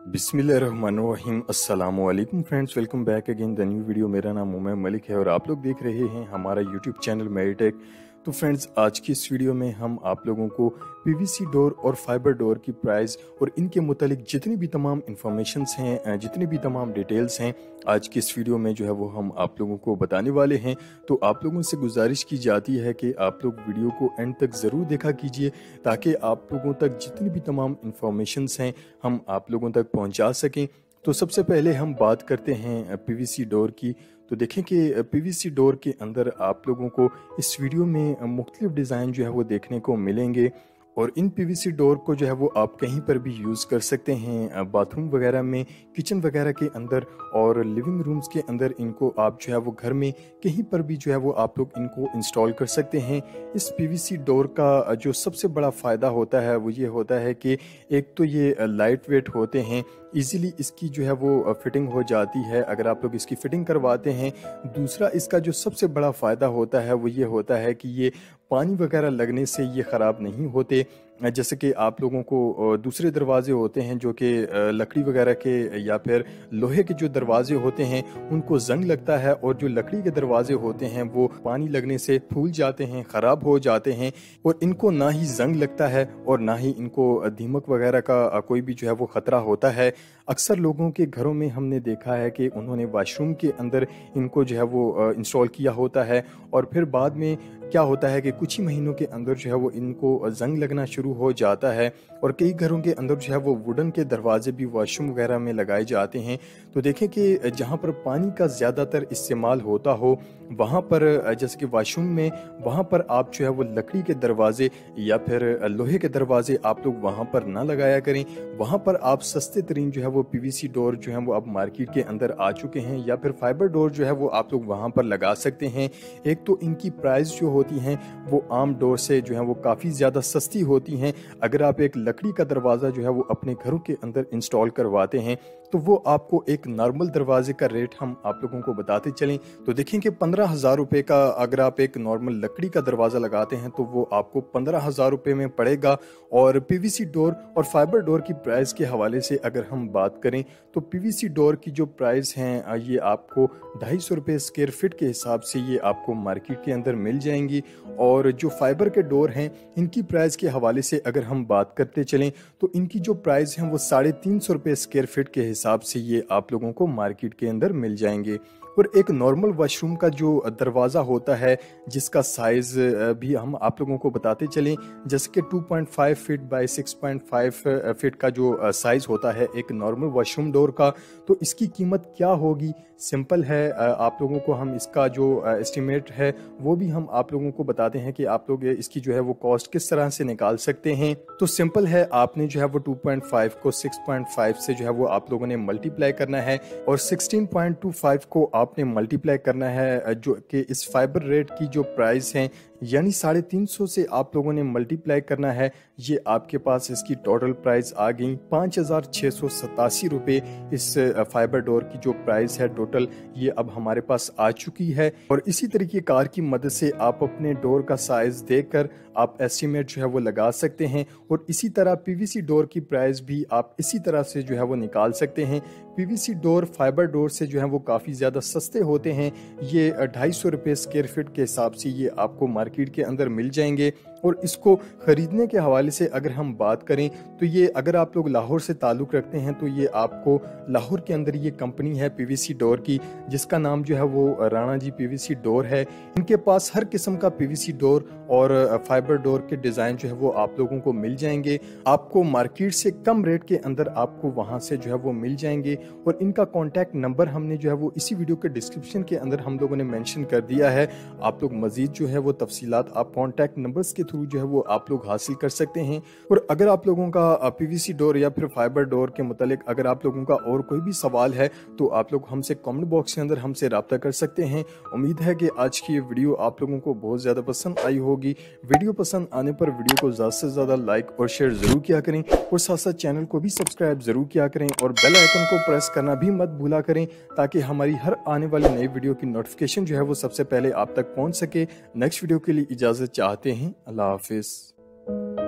बिस्मिल्लाहिर्रहमानिर्रहीम अस्सलाम वालेकुम friends, welcome back again the new video. मेरा नाम उमैर मलिक है और आप लोग देख रहे हैं हमारा यूट्यूब चैनल मेरिटेक। तो फ्रेंड्स, आज की इस वीडियो में हम आप लोगों को पीवीसी डोर और फाइबर डोर की प्राइस और इनके मुतालिक जितनी भी तमाम इंफॉर्मेशंस हैं, जितनी भी तमाम डिटेल्स हैं, आज की इस वीडियो में जो है वो हम आप लोगों को बताने वाले हैं। तो आप लोगों से गुजारिश की जाती है कि आप लोग वीडियो को एंड तक ज़रूर देखा कीजिए ताकि आप लोगों तक जितनी भी तमाम इंफॉर्मेशंस हैं हम आप लोगों तक पहुंचा सकें। तो सबसे पहले हम बात करते हैं पीवीसी डोर की। तो देखें कि पीवीसी डोर के अंदर आप लोगों को इस वीडियो में मुख्तलिफ डिज़ाइन जो है वो देखने को मिलेंगे और इन पीवीसी डोर को जो है वो आप कहीं पर भी यूज़ कर सकते हैं, बाथरूम वगैरह में, किचन वगैरह के अंदर और लिविंग रूम्स के अंदर इनको आप जो है वो घर में कहीं पर भी जो है वो आप लोग इनको इंस्टॉल कर सकते हैं। इस पीवीसी डोर का जो सबसे बड़ा फ़ायदा होता है वो ये होता है कि एक तो ये लाइट वेट होते हैं, इजीली इसकी जो है वो फिटिंग हो जाती है अगर आप लोग इसकी फिटिंग करवाते हैं। दूसरा इसका जो सबसे बड़ा फ़ायदा होता है वो ये होता है कि ये पानी वगैरह लगने से ये ख़राब नहीं होते। जैसे कि आप लोगों को दूसरे दरवाजे होते हैं जो कि लकड़ी वगैरह के या फिर लोहे के जो दरवाजे होते हैं उनको जंग लगता है और जो लकड़ी के दरवाजे होते हैं वो पानी लगने से फूल जाते हैं, ख़राब हो जाते हैं और इनको ना ही जंग लगता है और ना ही इनको दीमक वगैरह का कोई भी जो है वो ख़तरा होता है। अक्सर लोगों के घरों में हमने देखा है कि उन्होंने वाशरूम के अंदर इनको जो है वो इंस्टॉल किया होता है और फिर बाद में क्या होता है कि कुछ ही महीनों के अंदर जो है वो इनको जंग लगना शुरू हो जाता है और कई घरों के अंदर जो है वो वुडन के दरवाजे भी वॉशरूम वगैरह में लगाए जाते हैं। तो देखें कि जहाँ पर पानी का ज़्यादातर इस्तेमाल होता हो वहाँ पर, जैसे कि वॉशरूम में, वहाँ पर आप जो है वो लकड़ी के दरवाजे या फिर लोहे के दरवाजे आप लोग वहाँ पर ना लगाया करें। वहाँ पर आप सस्ते तरीन जो है वो पीवीसी डोर जो है वो अब मार्केट के अंदर आ चुके हैं या फिर फाइबर डोर जो है वो आप लोग वहाँ पर लगा सकते हैं। एक तो इनकी प्राइस जो होती हैं वो आम डोर से जो है वो काफ़ी ज़्यादा सस्ती होती हैं। अगर आप एक लकड़ी का दरवाज़ा जो है वो अपने घरों के अंदर इंस्टॉल करवाते हैं तो वो आपको एक नॉर्मल दरवाजे का रेट हम आप लोगों को बताते चलें तो देखें कि 15,000 रुपये का अगर आप एक नॉर्मल लकड़ी का दरवाज़ा लगाते हैं तो वो आपको 15,000 रुपये में पड़ेगा। और पीवीसी डोर और फाइबर डोर की प्राइस के हवाले से अगर हम बात करें तो पीवीसी डोर की जो प्राइस हैं ये आपको 250 रुपये स्क्वायर फीट के हिसाब से ये आपको मार्केट के अंदर मिल जाएंगी। और जो फाइबर के डोर हैं इनकी प्राइस के हवाले से अगर हम बात करते चलें तो इनकी जो प्राइस हैं वो 350 रुपये स्क्वायर फीट के हिसाब से ये आप लोगों को मार्केट के अंदर मिल जाएंगे। और एक नॉर्मल वॉशरूम का जो दरवाज़ा होता है जिसका साइज़ भी हम आप लोगों को बताते चलें, जैसे कि 2.5 फीट बाय 6.5 फीट का जो साइज़ होता है एक नॉर्मल वॉशरूम डोर का, तो इसकी कीमत क्या होगी सिंपल है। आप लोगों को हम इसका जो एस्टिमेट है वो भी हम आप लोगों को बताते हैं कि आप लोग इसकी जो है वो कॉस्ट किस तरह से निकाल सकते हैं। तो सिंपल है, आपने जो है वो 2.5 को 6.5 से जो है वो आप लोगों ने मल्टीप्लाई करना है और 16.25 को आपने मल्टीप्लाई करना है जो कि इस फाइबर रेट की जो प्राइस है यानी 350 से आप लोगों ने मल्टीप्लाई करना है। ये आपके पास इसकी टोटल प्राइस आ गई 5,687 रुपये। इस फाइबर डोर की जो प्राइस है टोटल ये अब हमारे पास आ चुकी है। और इसी तरीके कार की मदद से आप अपने डोर का साइज देखकर आप एस्टिमेट जो है वो लगा सकते हैं और इसी तरह पीवीसी डोर की प्राइस भी आप इसी तरह से जो है वो निकाल सकते हैं। पीवीसी डोर फाइबर डोर से जो है वो काफ़ी ज़्यादा सस्ते होते हैं। ये 250 रुपये स्क्वायर फीट के हिसाब से ये आपको मार्केट के अंदर मिल जाएंगे। और इसको ख़रीदने के हवाले से अगर हम बात करें तो ये अगर आप लोग लाहौर से ताल्लुक़ रखते हैं तो ये आपको लाहौर के अंदर ये कंपनी है पीवीसी डोर की जिसका नाम जो है वो राणा जी पीवीसी डोर है। इनके पास हर किस्म का पीवीसी डोर और फाइबर डोर के डिज़ाइन जो है वो आप लोगों को मिल जाएंगे। आपको मार्केट से कम रेट के अंदर आपको वहाँ से जो है वो मिल जाएंगे। और इनका कॉन्टैक्ट नंबर हमने जो है वो इसी वीडियो के डिस्क्रिप्शन के अंदर हम लोगों ने मेंशन कर दिया है। आप लोग मजीद जो है वो तफसीलात आप कॉन्टैक्ट नंबर्स के थ्रू जो है वो आप लोग हासिल कर सकते हैं। और अगर आप लोगों का पीवीसी डोर या फिर फाइबर डोर के मुतालिक अगर आप लोगों का और कोई भी सवाल है तो आप लोग हमसे कमेंट बॉक्स के अंदर हमसे रब्ता कर सकते हैं। उम्मीद है कि आज की ये वीडियो आप लोगों को बहुत ज़्यादा पसंद आई होगी। वीडियो पसंद आने पर वीडियो को ज़्यादा से ज़्यादा लाइक और शेयर ज़रूर किया करें और साथ साथ चैनल को भी सब्सक्राइब ज़रूर किया करें और बेल आइकन को प्रेस करना भी मत भूला करें ताकि हमारी हर आने वाली नई वीडियो की नोटिफिकेशन जो है वो सबसे पहले आप तक पहुंच सके। नेक्स्ट वीडियो के लिए इजाज़त चाहते हैं। अल्लाह हाफिज़।